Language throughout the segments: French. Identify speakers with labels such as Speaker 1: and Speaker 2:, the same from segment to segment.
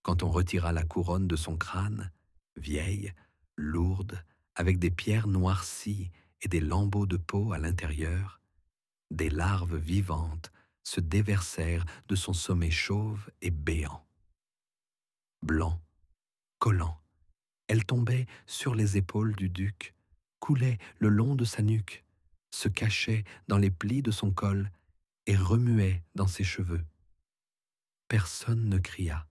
Speaker 1: Quand on retira la couronne de son crâne, vieille, lourde, avec des pierres noircies et des lambeaux de peau à l'intérieur, des larves vivantes se déversèrent de son sommet chauve et béant. Blanc, collant, elles tombaient sur les épaules du duc, coulaient le long de sa nuque, se cachaient dans les plis de son col et remuaient dans ses cheveux. Personne ne cria.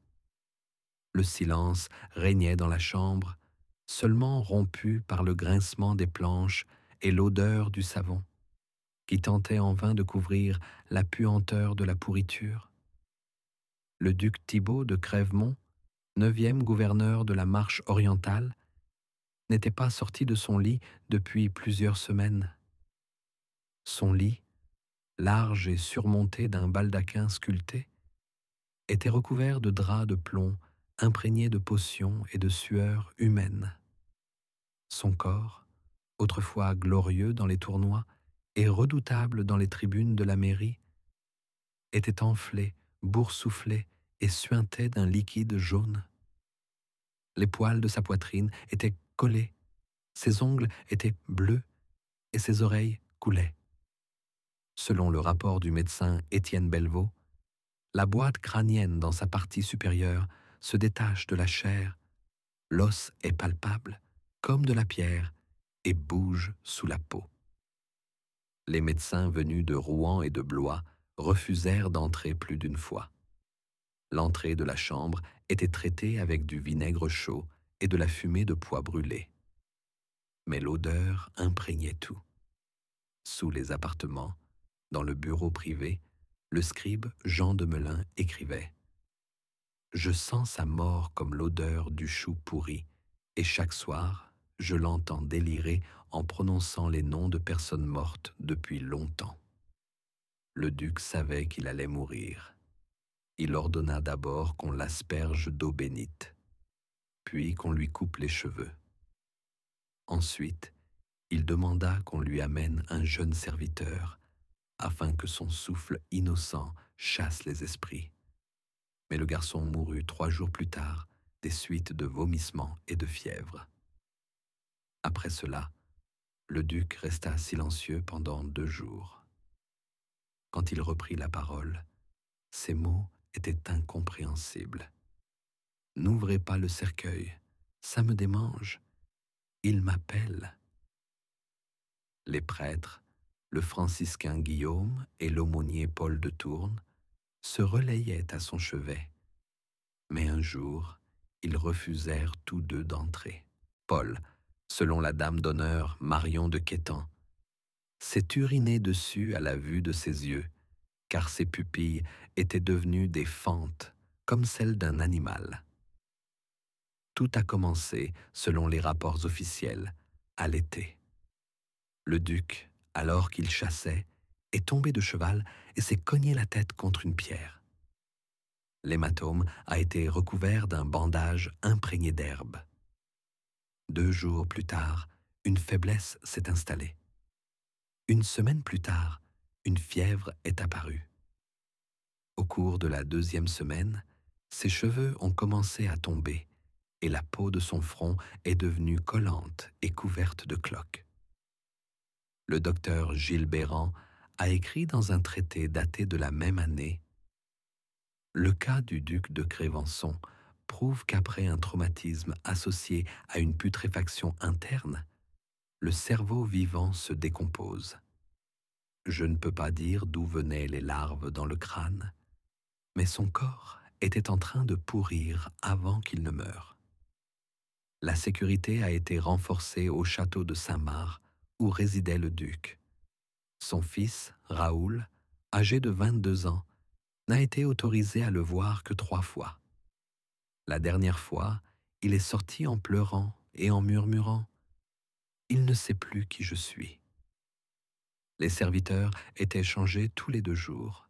Speaker 1: Le silence régnait dans la chambre, seulement rompu par le grincement des planches et l'odeur du savon, qui tentait en vain de couvrir la puanteur de la pourriture. Le duc Thibaut de Crèvemont, 9e gouverneur de la Marche orientale, n'était pas sorti de son lit depuis plusieurs semaines. Son lit, large et surmonté d'un baldaquin sculpté, était recouvert de draps de plomb imprégné de potions et de sueur humaine. Son corps, autrefois glorieux dans les tournois et redoutable dans les tribunes de la mairie, était enflé, boursouflé et suintait d'un liquide jaune. Les poils de sa poitrine étaient collés, ses ongles étaient bleus et ses oreilles coulaient. Selon le rapport du médecin Étienne Bellevaux, la boîte crânienne dans sa partie supérieure se détache de la chair, l'os est palpable, comme de la pierre, et bouge sous la peau. Les médecins venus de Rouen et de Blois refusèrent d'entrer plus d'une fois. L'entrée de la chambre était traitée avec du vinaigre chaud et de la fumée de pois brûlés. Mais l'odeur imprégnait tout. Sous les appartements, dans le bureau privé, le scribe Jean de Melun écrivait « Je sens sa mort comme l'odeur du chou pourri, et chaque soir, je l'entends délirer en prononçant les noms de personnes mortes depuis longtemps. » Le duc savait qu'il allait mourir. Il ordonna d'abord qu'on l'asperge d'eau bénite, puis qu'on lui coupe les cheveux. Ensuite, il demanda qu'on lui amène un jeune serviteur, afin que son souffle innocent chasse les esprits. Mais le garçon mourut 3 jours plus tard, des suites de vomissements et de fièvre. Après cela, le duc resta silencieux pendant 2 jours. Quand il reprit la parole, ses mots étaient incompréhensibles. « N'ouvrez pas le cercueil, ça me démange. Il m'appelle. » Les prêtres, le franciscain Guillaume et l'aumônier Paul de Tourne, se relayaient à son chevet. Mais un jour, ils refusèrent tous deux d'entrer. Paul, selon la dame d'honneur Marion de Quétan, s'est uriné dessus à la vue de ses yeux, car ses pupilles étaient devenues des fentes, comme celles d'un animal. Tout a commencé, selon les rapports officiels, à l'été. Le duc, alors qu'il chassait, est tombé de cheval et s'est cogné la tête contre une pierre. L'hématome a été recouvert d'un bandage imprégné d'herbe. 2 jours plus tard, une faiblesse s'est installée. 1 semaine plus tard, une fièvre est apparue. Au cours de la 2e semaine, ses cheveux ont commencé à tomber et la peau de son front est devenue collante et couverte de cloques. Le docteur Gilles Béran a écrit dans un traité daté de la même année: le cas du duc de Crévençon prouve qu'après un traumatisme associé à une putréfaction interne, le cerveau vivant se décompose. Je ne peux pas dire d'où venaient les larves dans le crâne, mais son corps était en train de pourrir avant qu'il ne meure. La sécurité a été renforcée au château de Saint-Marc, où résidait le duc. Son fils, Raoul, âgé de 22 ans, n'a été autorisé à le voir que 3 fois. La dernière fois, il est sorti en pleurant et en murmurant « Il ne sait plus qui je suis ». Les serviteurs étaient changés tous les 2 jours.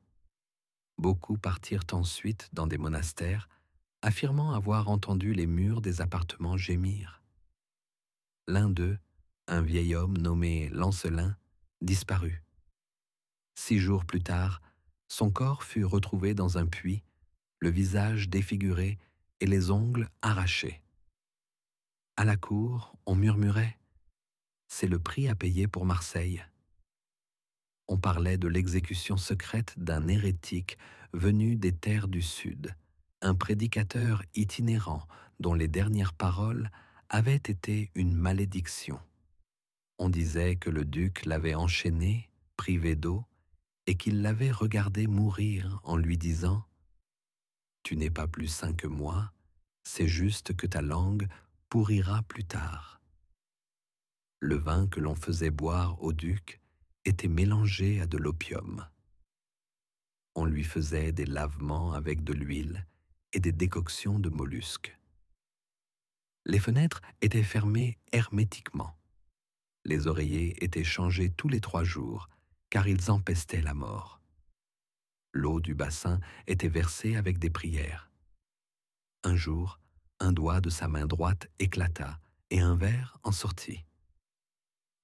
Speaker 1: Beaucoup partirent ensuite dans des monastères, affirmant avoir entendu les murs des appartements gémir. L'un d'eux, un vieil homme nommé Lancelin, disparut. 6 jours plus tard, son corps fut retrouvé dans un puits, le visage défiguré et les ongles arrachés. À la cour, on murmurait « C'est le prix à payer pour Marseille ». On parlait de l'exécution secrète d'un hérétique venu des terres du Sud, un prédicateur itinérant dont les dernières paroles avaient été une malédiction. On disait que le duc l'avait enchaîné, privé d'eau, et qu'il l'avait regardé mourir en lui disant « Tu n'es pas plus sain que moi, c'est juste que ta langue pourrira plus tard. » Le vin que l'on faisait boire au duc était mélangé à de l'opium. On lui faisait des lavements avec de l'huile et des décoctions de mollusques. Les fenêtres étaient fermées hermétiquement. Les oreillers étaient changés tous les 3 jours, car ils empestaient la mort. L'eau du bassin était versée avec des prières. Un jour, un doigt de sa main droite éclata et un verre en sortit.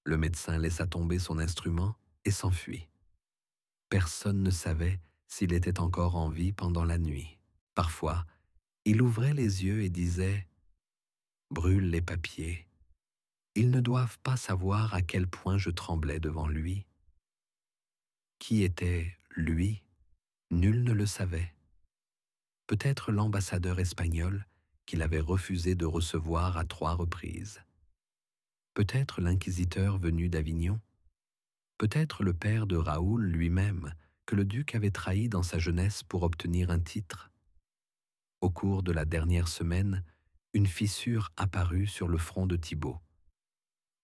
Speaker 1: Le médecin laissa tomber son instrument et s'enfuit. Personne ne savait s'il était encore en vie pendant la nuit. Parfois, il ouvrait les yeux et disait « Brûle les papiers. Ils ne doivent pas savoir à quel point je tremblais devant lui. » Qui était lui? Nul ne le savait. Peut-être l'ambassadeur espagnol qu'il avait refusé de recevoir à 3 reprises. Peut-être l'inquisiteur venu d'Avignon. Peut-être le père de Raoul lui-même, que le duc avait trahi dans sa jeunesse pour obtenir un titre. Au cours de la dernière semaine, une fissure apparut sur le front de Thibaut.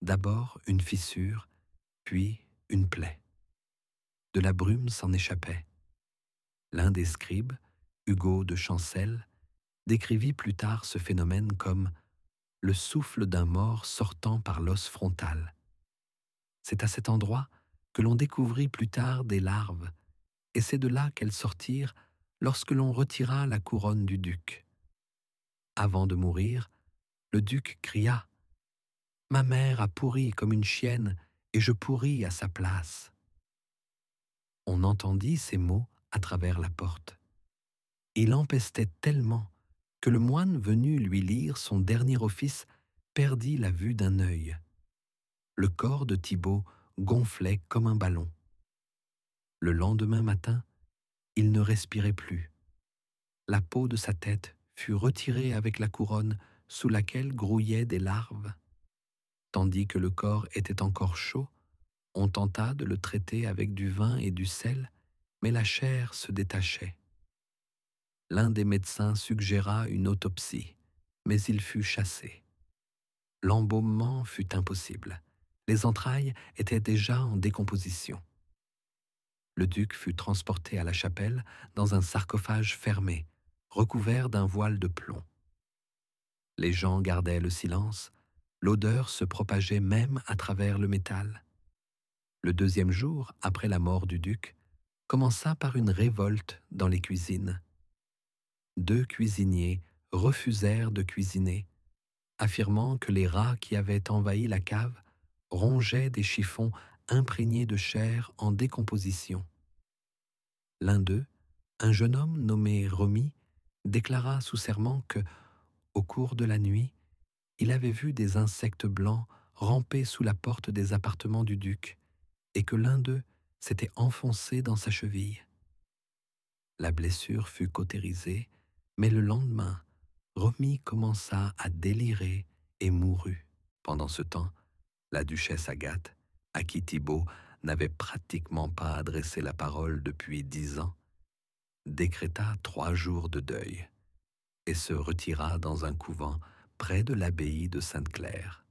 Speaker 1: D'abord une fissure, puis une plaie. De la brume s'en échappait. L'un des scribes, Hugo de Chancel, décrivit plus tard ce phénomène comme « le souffle d'un mort sortant par l'os frontal ». C'est à cet endroit que l'on découvrit plus tard des larves, et c'est de là qu'elles sortirent lorsque l'on retira la couronne du duc. Avant de mourir, le duc cria « Ma mère a pourri comme une chienne, et je pourris à sa place ». On entendit ces mots à travers la porte. Il empestait tellement que le moine venu lui lire son dernier office perdit la vue d'un œil. Le corps de Thibaut gonflait comme un ballon. Le lendemain matin, il ne respirait plus. La peau de sa tête fut retirée avec la couronne sous laquelle grouillaient des larves. Tandis que le corps était encore chaud, on tenta de le traiter avec du vin et du sel, mais la chair se détachait. L'un des médecins suggéra une autopsie, mais il fut chassé. L'embaumement fut impossible. Les entrailles étaient déjà en décomposition. Le duc fut transporté à la chapelle dans un sarcophage fermé, recouvert d'un voile de plomb. Les gens gardaient le silence, l'odeur se propageait même à travers le métal. Le 2e jour, après la mort du duc, commença par une révolte dans les cuisines. 2 cuisiniers refusèrent de cuisiner, affirmant que les rats qui avaient envahi la cave rongeaient des chiffons imprégnés de chair en décomposition. L'un d'eux, un jeune homme nommé Romy, déclara sous serment que, au cours de la nuit, il avait vu des insectes blancs ramper sous la porte des appartements du duc et que l'un d'eux s'était enfoncé dans sa cheville. La blessure fut cautérisée, mais le lendemain, Romy commença à délirer et mourut. Pendant ce temps, la duchesse Agathe, à qui Thibaut n'avait pratiquement pas adressé la parole depuis 10 ans, décréta 3 jours de deuil et se retira dans un couvent près de l'abbaye de Sainte-Claire.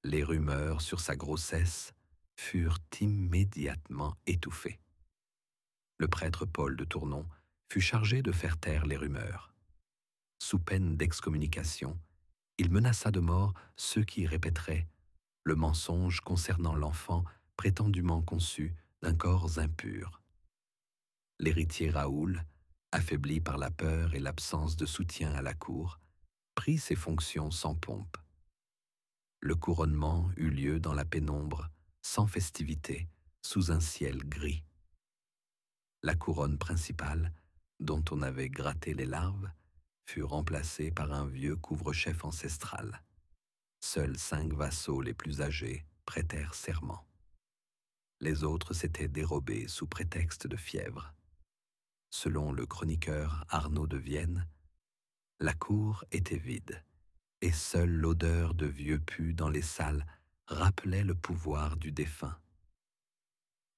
Speaker 1: Les rumeurs sur sa grossesse furent immédiatement étouffées. Le prêtre Paul de Tournon fut chargé de faire taire les rumeurs. Sous peine d'excommunication, il menaça de mort ceux qui répéteraient le mensonge concernant l'enfant prétendument conçu d'un corps impur. L'héritier Raoul, affaibli par la peur et l'absence de soutien à la cour, prit ses fonctions sans pompe. Le couronnement eut lieu dans la pénombre, sans festivité, sous un ciel gris. La couronne principale, dont on avait gratté les larves, fut remplacé par un vieux couvre-chef ancestral. Seuls 5 vassaux les plus âgés prêtèrent serment. Les autres s'étaient dérobés sous prétexte de fièvre. Selon le chroniqueur Arnaud de Vienne, la cour était vide, et seule l'odeur de vieux pus dans les salles rappelait le pouvoir du défunt.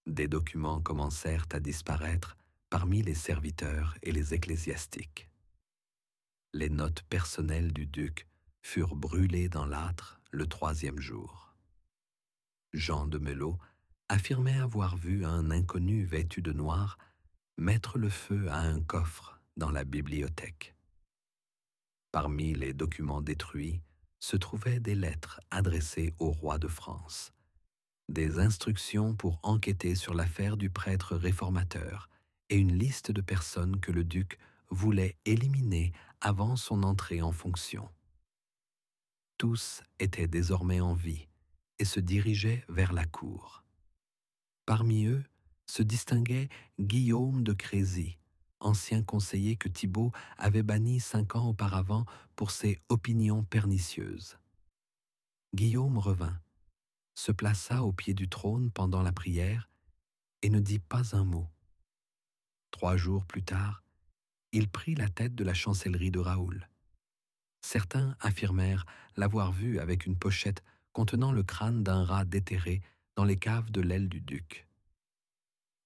Speaker 1: Des documents commencèrent à disparaître parmi les serviteurs et les ecclésiastiques. Les notes personnelles du duc furent brûlées dans l'âtre le 3e jour. Jean de Melot affirmait avoir vu un inconnu vêtu de noir mettre le feu à un coffre dans la bibliothèque. Parmi les documents détruits se trouvaient des lettres adressées au roi de France, des instructions pour enquêter sur l'affaire du prêtre réformateur et une liste de personnes que le duc voulait éliminer avant son entrée en fonction. Tous étaient désormais en vie et se dirigeaient vers la cour. Parmi eux se distinguait Guillaume de Crézy, ancien conseiller que Thibaut avait banni 5 ans auparavant pour ses opinions pernicieuses. Guillaume revint, se plaça au pied du trône pendant la prière et ne dit pas un mot. 3 jours plus tard, il prit la tête de la chancellerie de Raoul. Certains affirmèrent l'avoir vu avec une pochette contenant le crâne d'un rat déterré dans les caves de l'aile du duc.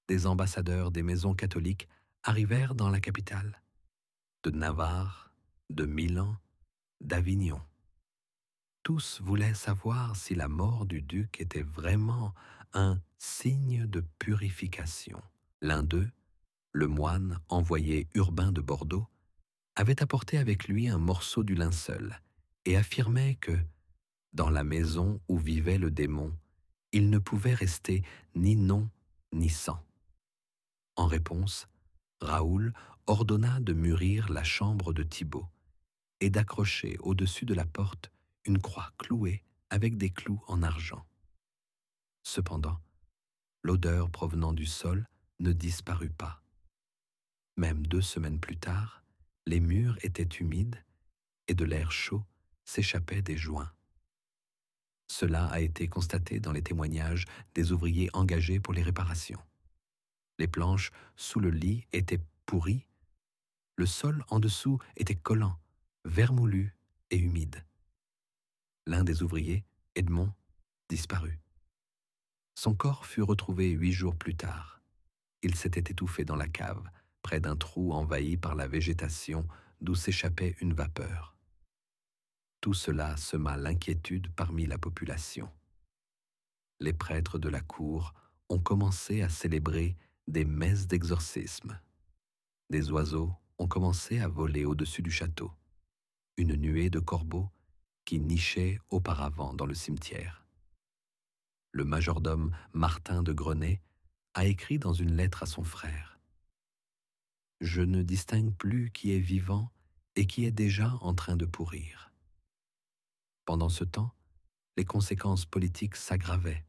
Speaker 1: Des ambassadeurs des maisons catholiques arrivèrent dans la capitale, de Navarre, de Milan, d'Avignon. Tous voulaient savoir si la mort du duc était vraiment un signe de purification. L'un d'eux, le moine envoyé Urbain de Bordeaux, avait apporté avec lui un morceau du linceul et affirmait que, dans la maison où vivait le démon, il ne pouvait rester ni nom ni sang. En réponse, Raoul ordonna de mûrir la chambre de Thibaut et d'accrocher au-dessus de la porte une croix clouée avec des clous en argent. Cependant, l'odeur provenant du sol ne disparut pas. Même 2 semaines plus tard, les murs étaient humides et de l'air chaud s'échappait des joints. Cela a été constaté dans les témoignages des ouvriers engagés pour les réparations. Les planches sous le lit étaient pourries, le sol en dessous était collant, vermoulu et humide. L'un des ouvriers, Edmond, disparut. Son corps fut retrouvé 8 jours plus tard. Il s'était étouffé dans la cave, près d'un trou envahi par la végétation d'où s'échappait une vapeur. Tout cela sema l'inquiétude parmi la population. Les prêtres de la cour ont commencé à célébrer des messes d'exorcisme. Des oiseaux ont commencé à voler au-dessus du château. Une nuée de corbeaux qui nichaient auparavant dans le cimetière. Le majordome Martin de Grenay a écrit dans une lettre à son frère: « Je ne distingue plus qui est vivant et qui est déjà en train de pourrir. » Pendant ce temps, les conséquences politiques s'aggravaient.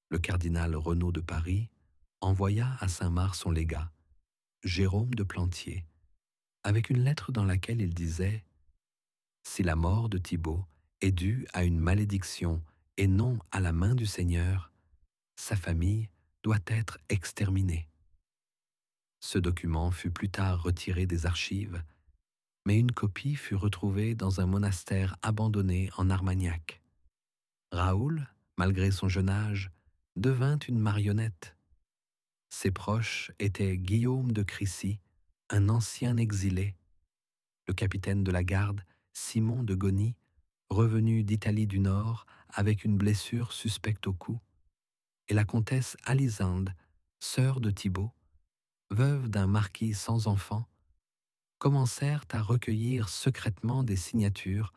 Speaker 1: Le cardinal Renaud de Paris envoya à Saint-Marc son légat, Jérôme de Plantier, avec une lettre dans laquelle il disait « Si la mort de Thibaut est due à une malédiction et non à la main du Seigneur, sa famille doit être exterminée. » Ce document fut plus tard retiré des archives, mais une copie fut retrouvée dans un monastère abandonné en Armagnac. Raoul, malgré son jeune âge, devint une marionnette. Ses proches étaient Guillaume de Crécy, un ancien exilé, le capitaine de la garde Simon de Gony, revenu d'Italie du Nord avec une blessure suspecte au cou, et la comtesse Alisande, sœur de Thibaut, veuve d'un marquis sans enfant, commencèrent à recueillir secrètement des signatures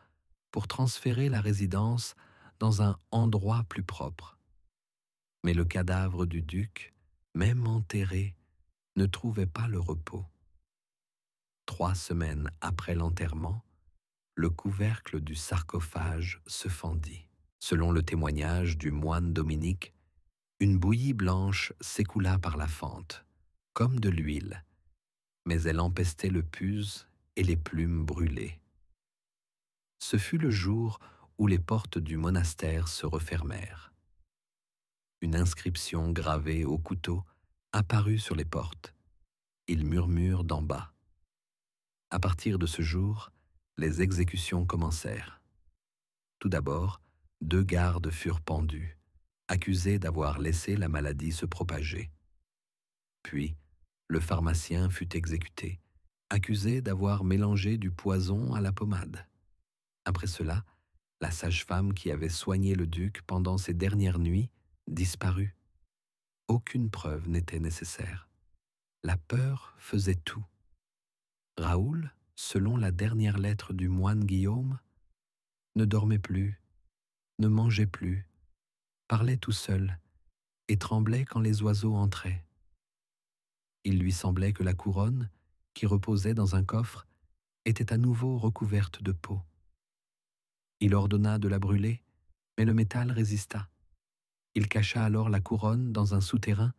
Speaker 1: pour transférer la résidence dans un endroit plus propre. Mais le cadavre du duc, même enterré, ne trouvait pas le repos. 3 semaines après l'enterrement, le couvercle du sarcophage se fendit. Selon le témoignage du moine Dominique, une bouillie blanche s'écoula par la fente, comme de l'huile, mais elle empestait le pus et les plumes brûlées. Ce fut le jour où les portes du monastère se refermèrent. Une inscription gravée au couteau apparut sur les portes. Il murmure d'en bas. À partir de ce jour, les exécutions commencèrent. Tout d'abord, 2 gardes furent pendus, accusés d'avoir laissé la maladie se propager. Puis, le pharmacien fut exécuté, accusé d'avoir mélangé du poison à la pommade. Après cela, la sage-femme qui avait soigné le duc pendant ses dernières nuits disparut. Aucune preuve n'était nécessaire. La peur faisait tout. Raoul, selon la dernière lettre du moine Guillaume, ne dormait plus, ne mangeait plus, parlait tout seul et tremblait quand les oiseaux entraient. Il lui semblait que la couronne, qui reposait dans un coffre, était à nouveau recouverte de peau. Il ordonna de la brûler, mais le métal résista. Il cacha alors la couronne dans un souterrain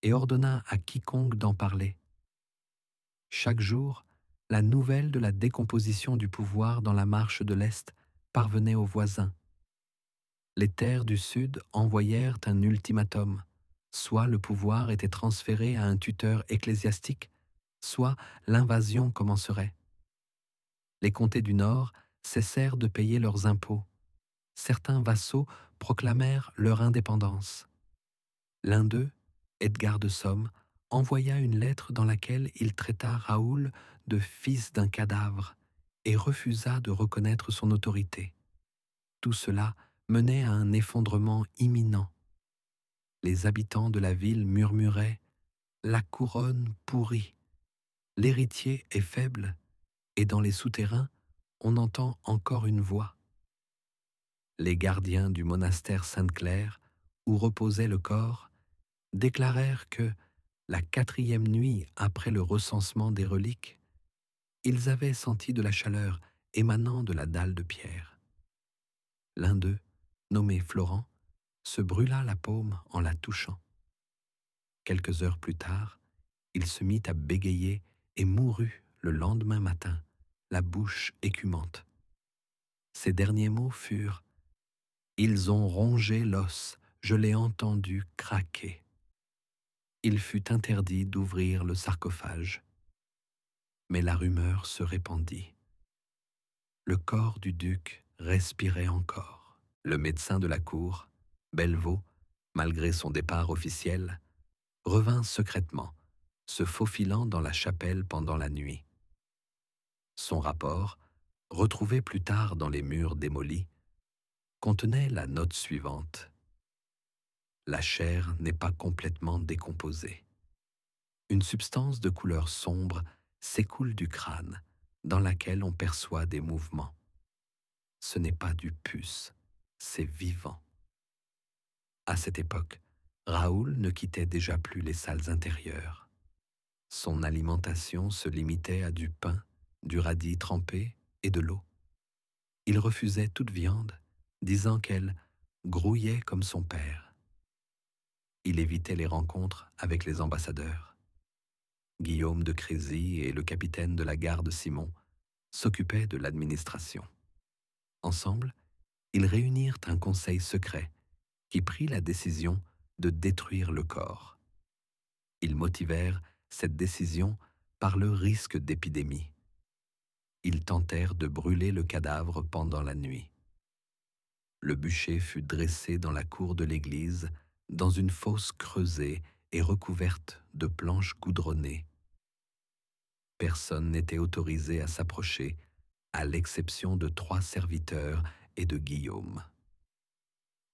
Speaker 1: et ordonna à quiconque d'en parler. Chaque jour, la nouvelle de la décomposition du pouvoir dans la marche de l'Est parvenait aux voisins. Les terres du Sud envoyèrent un ultimatum. Soit le pouvoir était transféré à un tuteur ecclésiastique, soit l'invasion commencerait. Les comtés du Nord cessèrent de payer leurs impôts. Certains vassaux proclamèrent leur indépendance. L'un d'eux, Edgar de Somme, envoya une lettre dans laquelle il traita Raoul de fils d'un cadavre et refusa de reconnaître son autorité. Tout cela menait à un effondrement imminent. Les habitants de la ville murmuraient « La couronne pourrit, l'héritier est faible » et dans les souterrains, on entend encore une voix. Les gardiens du monastère Sainte-Claire, où reposait le corps, déclarèrent que, la 4e nuit après le recensement des reliques, ils avaient senti de la chaleur émanant de la dalle de pierre. L'un d'eux, nommé Florent, se brûla la paume en la touchant. Quelques heures plus tard, il se mit à bégayer et mourut le lendemain matin, la bouche écumante. Ses derniers mots furent « Ils ont rongé l'os, je l'ai entendu craquer ». Il fut interdit d'ouvrir le sarcophage. Mais la rumeur se répandit. Le corps du duc respirait encore. Le médecin de la cour, Bellevaux, malgré son départ officiel, revint secrètement, se faufilant dans la chapelle pendant la nuit. Son rapport, retrouvé plus tard dans les murs démolis, contenait la note suivante. La chair n'est pas complètement décomposée. Une substance de couleur sombre s'écoule du crâne, dans laquelle on perçoit des mouvements. Ce n'est pas du pus, c'est vivant. À cette époque, Raoul ne quittait déjà plus les salles intérieures. Son alimentation se limitait à du pain, du radis trempé et de l'eau. Il refusait toute viande, disant qu'elle grouillait comme son père. Il évitait les rencontres avec les ambassadeurs. Guillaume de Crézy et le capitaine de la garde Simon s'occupaient de l'administration. Ensemble, ils réunirent un conseil secret qui prit la décision de détruire le corps. Ils motivèrent cette décision par le risque d'épidémie. Ils tentèrent de brûler le cadavre pendant la nuit. Le bûcher fut dressé dans la cour de l'église, dans une fosse creusée et recouverte de planches goudronnées. Personne n'était autorisé à s'approcher, à l'exception de 3 serviteurs et de Guillaume.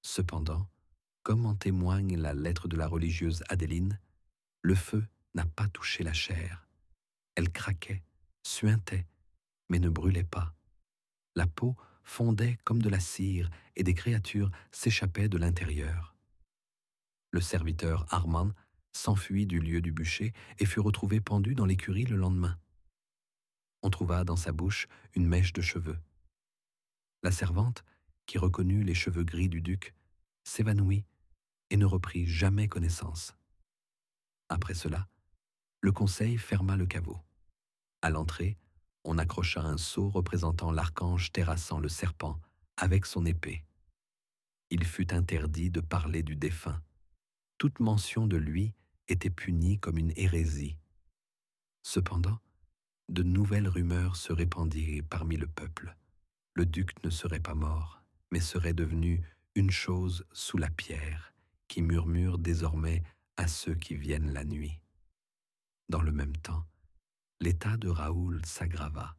Speaker 1: Cependant, comme en témoigne la lettre de la religieuse Adéline, le feu n'a pas touché la chair. Elle craquait, suintait, mais ne brûlait pas. La peau fondait comme de la cire et des créatures s'échappaient de l'intérieur. Le serviteur Armand s'enfuit du lieu du bûcher et fut retrouvé pendu dans l'écurie le lendemain. On trouva dans sa bouche une mèche de cheveux. La servante, qui reconnut les cheveux gris du duc, s'évanouit et ne reprit jamais connaissance. Après cela, le conseil ferma le caveau. À l'entrée, On accrocha un sceau représentant l'archange terrassant le serpent avec son épée. Il fut interdit de parler du défunt. Toute mention de lui était punie comme une hérésie. Cependant, de nouvelles rumeurs se répandirent parmi le peuple. Le duc ne serait pas mort, mais serait devenu une chose sous la pierre, qui murmure désormais à ceux qui viennent la nuit. Dans le même temps, l'état de Raoul s'aggrava.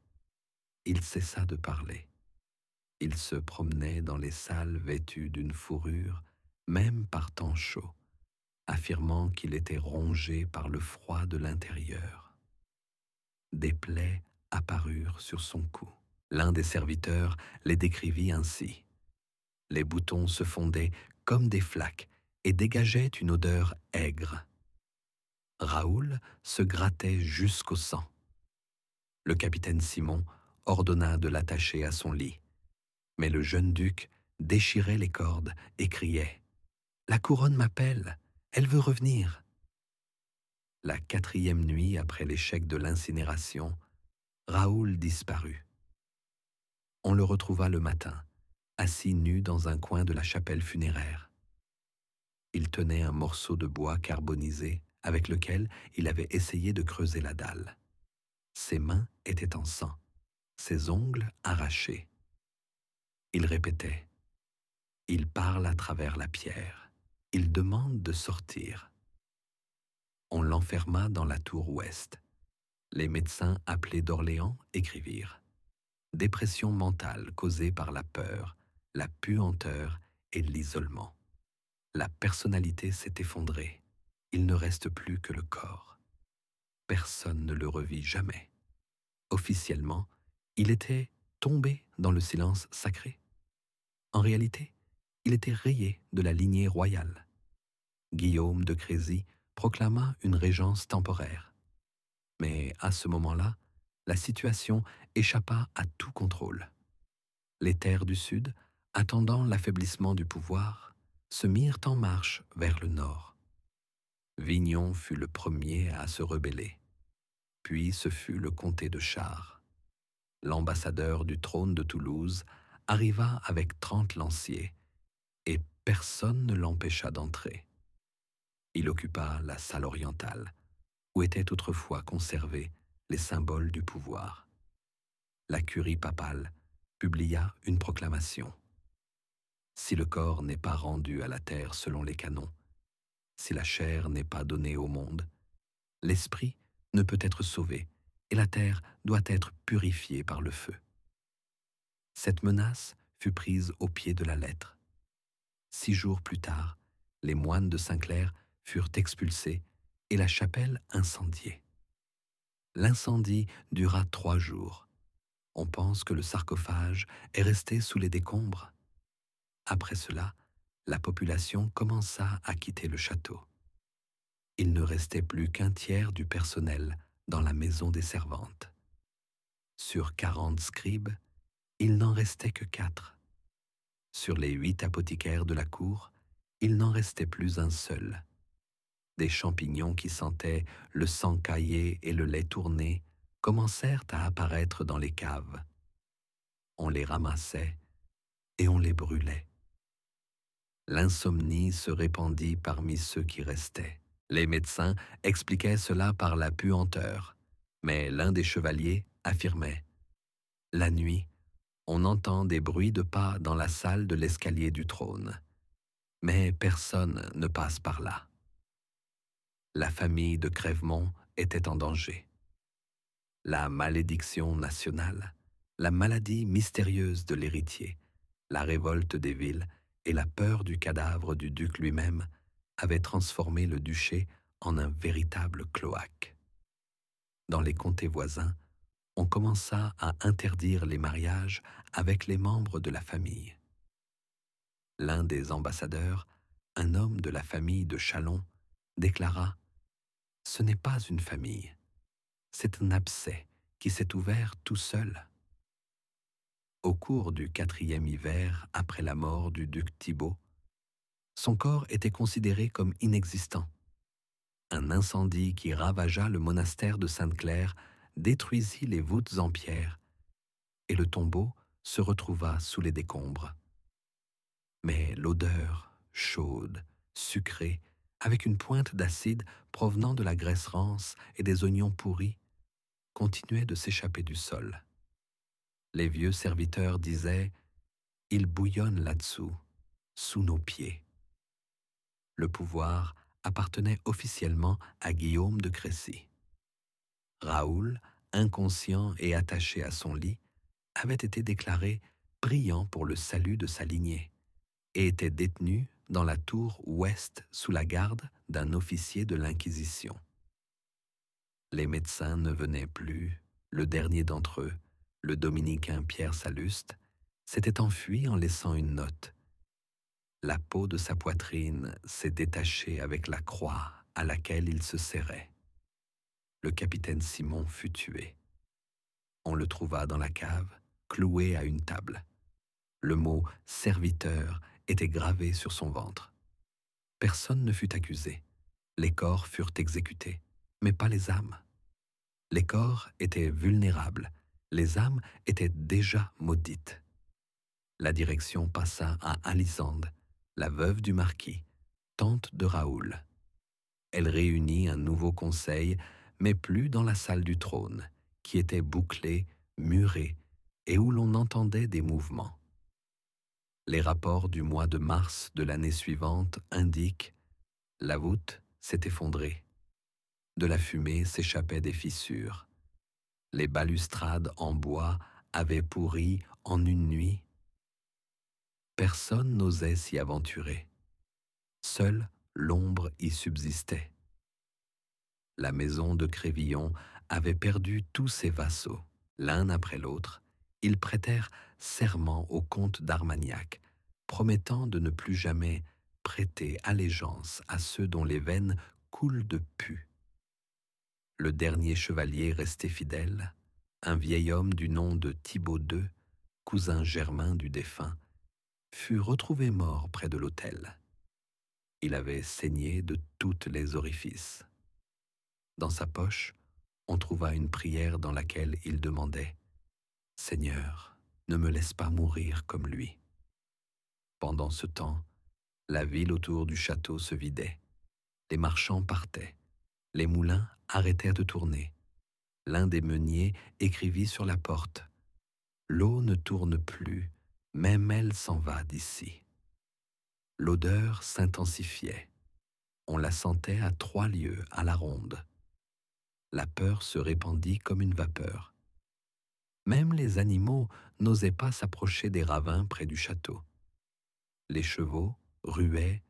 Speaker 1: Il cessa de parler. Il se promenait dans les salles vêtues d'une fourrure, même par temps chaud, affirmant qu'il était rongé par le froid de l'intérieur. Des plaies apparurent sur son cou. L'un des serviteurs les décrivit ainsi. Les boutons se fondaient comme des flaques et dégageaient une odeur aigre. Raoul se grattait jusqu'au sang. Le capitaine Simon ordonna de l'attacher à son lit. Mais le jeune duc déchirait les cordes et criait « La couronne m'appelle, elle veut revenir !» La 4e nuit après l'échec de l'incinération, Raoul disparut. On le retrouva le matin, assis nu dans un coin de la chapelle funéraire. Il tenait un morceau de bois carbonisé avec lequel il avait essayé de creuser la dalle. Ses mains étaient en sang, ses ongles arrachés. Il répétait « Il parle à travers la pierre, il demande de sortir ». On l'enferma dans la tour ouest. Les médecins appelés d'Orléans écrivirent « Dépression mentale causée par la peur, la puanteur et l'isolement. La personnalité s'est effondrée. Il ne reste plus que le corps. Personne ne le revit jamais. Officiellement, il était tombé dans le silence sacré. En réalité, il était rayé de la lignée royale. Guillaume de Crécy proclama une régence temporaire. Mais à ce moment-là, la situation échappa à tout contrôle. Les terres du Sud, attendant l'affaiblissement du pouvoir, se mirent en marche vers le nord. Vignon fut le premier à se rebeller. Puis ce fut le comté de Chartres. L'ambassadeur du trône de Toulouse arriva avec 30 lanciers, et personne ne l'empêcha d'entrer. Il occupa la salle orientale, où étaient autrefois conservés les symboles du pouvoir. La curie papale publia une proclamation. Si le corps n'est pas rendu à la terre selon les canons, si la chair n'est pas donnée au monde, l'esprit ne peut être sauvé et la terre doit être purifiée par le feu. Cette menace fut prise au pied de la lettre. 6 jours plus tard, les moines de Saint-Clair furent expulsés et la chapelle incendiée. L'incendie dura 3 jours. On pense que le sarcophage est resté sous les décombres. Après cela, la population commença à quitter le château. Il ne restait plus qu'un tiers du personnel dans la maison des servantes. Sur 40 scribes, il n'en restait que 4. Sur les 8 apothicaires de la cour, il n'en restait plus un seul. Des champignons qui sentaient le sang caillé et le lait tourné commencèrent à apparaître dans les caves. On les ramassait et on les brûlait. L'insomnie se répandit parmi ceux qui restaient. Les médecins expliquaient cela par la puanteur, mais l'un des chevaliers affirmait « La nuit, on entend des bruits de pas dans la salle de l'escalier du trône, mais personne ne passe par là. » La famille de Crèvemont était en danger. La malédiction nationale, la maladie mystérieuse de l'héritier, la révolte des villes et la peur du cadavre du duc lui-même avaient transformé le duché en un véritable cloaque. Dans les comtés voisins, on commença à interdire les mariages avec les membres de la famille. L'un des ambassadeurs, un homme de la famille de Châlons, déclara « Ce n'est pas une famille, c'est un abcès qui s'est ouvert tout seul. » Au cours du 4e hiver après la mort du duc Thibaut, son corps était considéré comme inexistant. Un incendie qui ravagea le monastère de Sainte-Claire détruisit les voûtes en pierre, et le tombeau se retrouva sous les décombres. Mais l'odeur, chaude, sucrée, avec une pointe d'acide provenant de la graisse rance et des oignons pourris, continuait de s'échapper du sol. Les vieux serviteurs disaient « Il bouillonne là-dessous, sous nos pieds ». Le pouvoir appartenait officiellement à Guillaume de Crécy. Raoul, inconscient et attaché à son lit, avait été déclaré brillant pour le salut de sa lignée et était détenu dans la tour ouest sous la garde d'un officier de l'Inquisition. Les médecins ne venaient plus, le dernier d'entre eux, le dominicain Pierre Salluste, s'était enfui en laissant une note. La peau de sa poitrine s'est détachée avec la croix à laquelle il se serrait. Le capitaine Simon fut tué. On le trouva dans la cave, cloué à une table. Le mot « serviteur » était gravé sur son ventre. Personne ne fut accusé. Les corps furent exécutés, mais pas les âmes. Les corps étaient vulnérables, les âmes étaient déjà maudites. La direction passa à Alisande, la veuve du marquis, tante de Raoul. Elle réunit un nouveau conseil, mais plus dans la salle du trône, qui était bouclée, murée, et où l'on entendait des mouvements. Les rapports du mois de mars de l'année suivante indiquent « La voûte s'est effondrée. De la fumée s'échappait des fissures. Les balustrades en bois avaient pourri en une nuit. Personne n'osait s'y aventurer. Seule l'ombre y subsistait. La maison de Crévillon avait perdu tous ses vassaux. L'un après l'autre, ils prêtèrent serment au comte d'Armagnac, promettant de ne plus jamais prêter allégeance à ceux dont les veines coulent de pus. Le dernier chevalier resté fidèle, un vieil homme du nom de Thibaut II, cousin germain du défunt, fut retrouvé mort près de l'autel. Il avait saigné de toutes les orifices. Dans sa poche, on trouva une prière dans laquelle il demandait « Seigneur, ne me laisse pas mourir comme lui ». Pendant ce temps, la ville autour du château se vidait. Les marchands partaient. Les moulins arrêtèrent de tourner. L'un des meuniers écrivit sur la porte « L'eau ne tourne plus, même elle s'en va d'ici ». L'odeur s'intensifiait. On la sentait à 3 lieues à la ronde. La peur se répandit comme une vapeur. Même les animaux n'osaient pas s'approcher des ravins près du château. Les chevaux ruaient,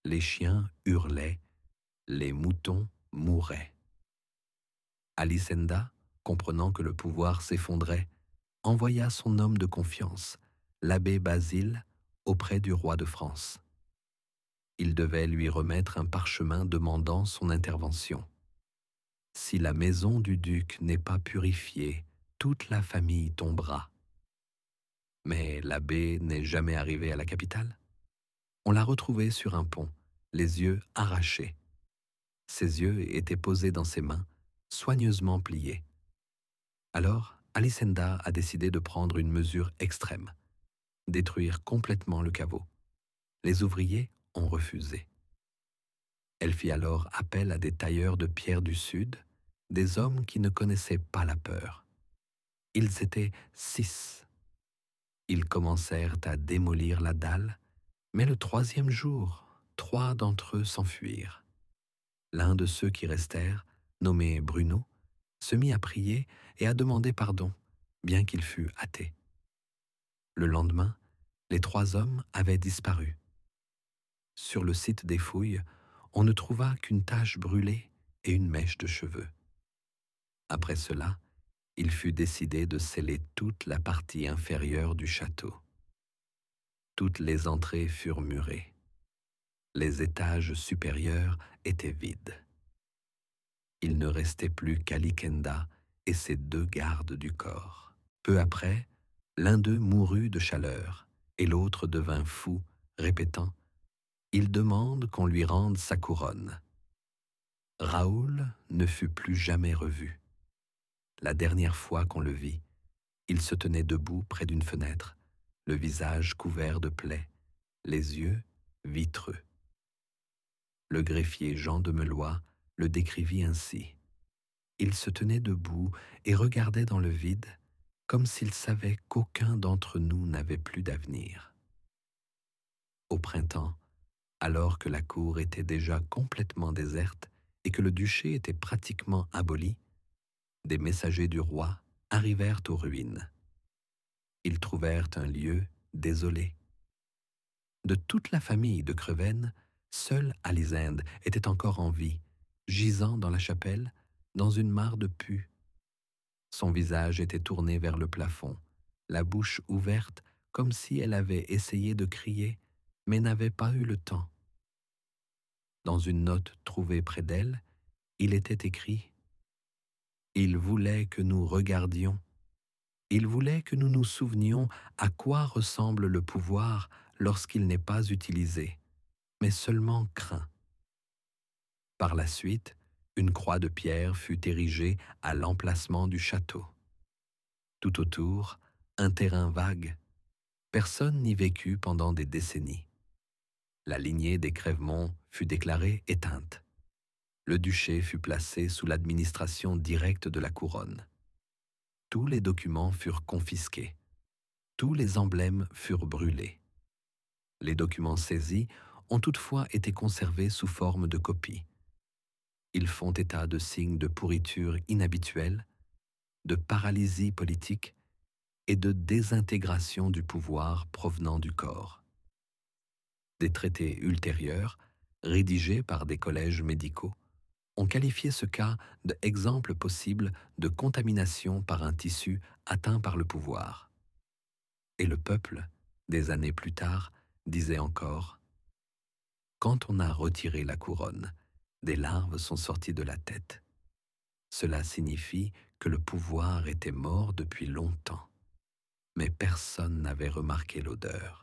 Speaker 1: les chiens hurlaient, les moutons mouraient. Alicenda, comprenant que le pouvoir s'effondrait, envoya son homme de confiance, l'abbé Basile, auprès du roi de France. Il devait lui remettre un parchemin demandant son intervention. Si la maison du duc n'est pas purifiée, toute la famille tombera. Mais l'abbé n'est jamais arrivé à la capitale. On l'a retrouvé sur un pont, les yeux arrachés. Ses yeux étaient posés dans ses mains, soigneusement pliés. Alors, Alicenda a décidé de prendre une mesure extrême, détruire complètement le caveau. Les ouvriers ont refusé. Elle fit alors appel à des tailleurs de pierre du Sud, des hommes qui ne connaissaient pas la peur. Ils étaient 6. Ils commencèrent à démolir la dalle, mais le 3e jour, 3 d'entre eux s'enfuirent. L'un de ceux qui restèrent, nommé Bruno, se mit à prier et à demander pardon, bien qu'il fût athée. Le lendemain, les 3 hommes avaient disparu. Sur le site des fouilles, on ne trouva qu'une tache brûlée et une mèche de cheveux. Après cela, il fut décidé de sceller toute la partie inférieure du château. Toutes les entrées furent murées. Les étages supérieurs étaient vides. Il ne restait plus qu'Alicenda et ses 2 gardes du corps. Peu après, l'un d'eux mourut de chaleur et l'autre devint fou, répétant « Il demande qu'on lui rende sa couronne ». Raoul ne fut plus jamais revu. La dernière fois qu'on le vit, il se tenait debout près d'une fenêtre, le visage couvert de plaies, les yeux vitreux. Le greffier Jean de Melois le décrivit ainsi. Il se tenait debout et regardait dans le vide, comme s'il savait qu'aucun d'entre nous n'avait plus d'avenir. Au printemps, alors que la cour était déjà complètement déserte et que le duché était pratiquement aboli, des messagers du roi arrivèrent aux ruines. Ils trouvèrent un lieu désolé. De toute la famille de Crevennes, seul Alizinde était encore en vie, gisant dans la chapelle, dans une mare de pus. Son visage était tourné vers le plafond, la bouche ouverte comme si elle avait essayé de crier, mais n'avait pas eu le temps. Dans une note trouvée près d'elle, il était écrit « Il voulait que nous regardions, il voulait que nous nous souvenions à quoi ressemble le pouvoir lorsqu'il n'est pas utilisé, mais seulement craint. » Par la suite, une croix de pierre fut érigée à l'emplacement du château. Tout autour, un terrain vague. Personne n'y vécut pendant des décennies. La lignée des Crèvemont fut déclarée éteinte. Le duché fut placé sous l'administration directe de la couronne. Tous les documents furent confisqués. Tous les emblèmes furent brûlés. Les documents saisis ont toutefois été conservés sous forme de copies. Ils font état de signes de pourriture inhabituelle, de paralysie politique et de désintégration du pouvoir provenant du corps. Des traités ultérieurs, rédigés par des collèges médicaux, ont qualifié ce cas d'exemple possible de contamination par un tissu atteint par le pouvoir. Et le peuple, des années plus tard, disait encore « Quand on a retiré la couronne, des larves sont sorties de la tête. Cela signifie que le pouvoir était mort depuis longtemps, mais personne n'avait remarqué l'odeur. »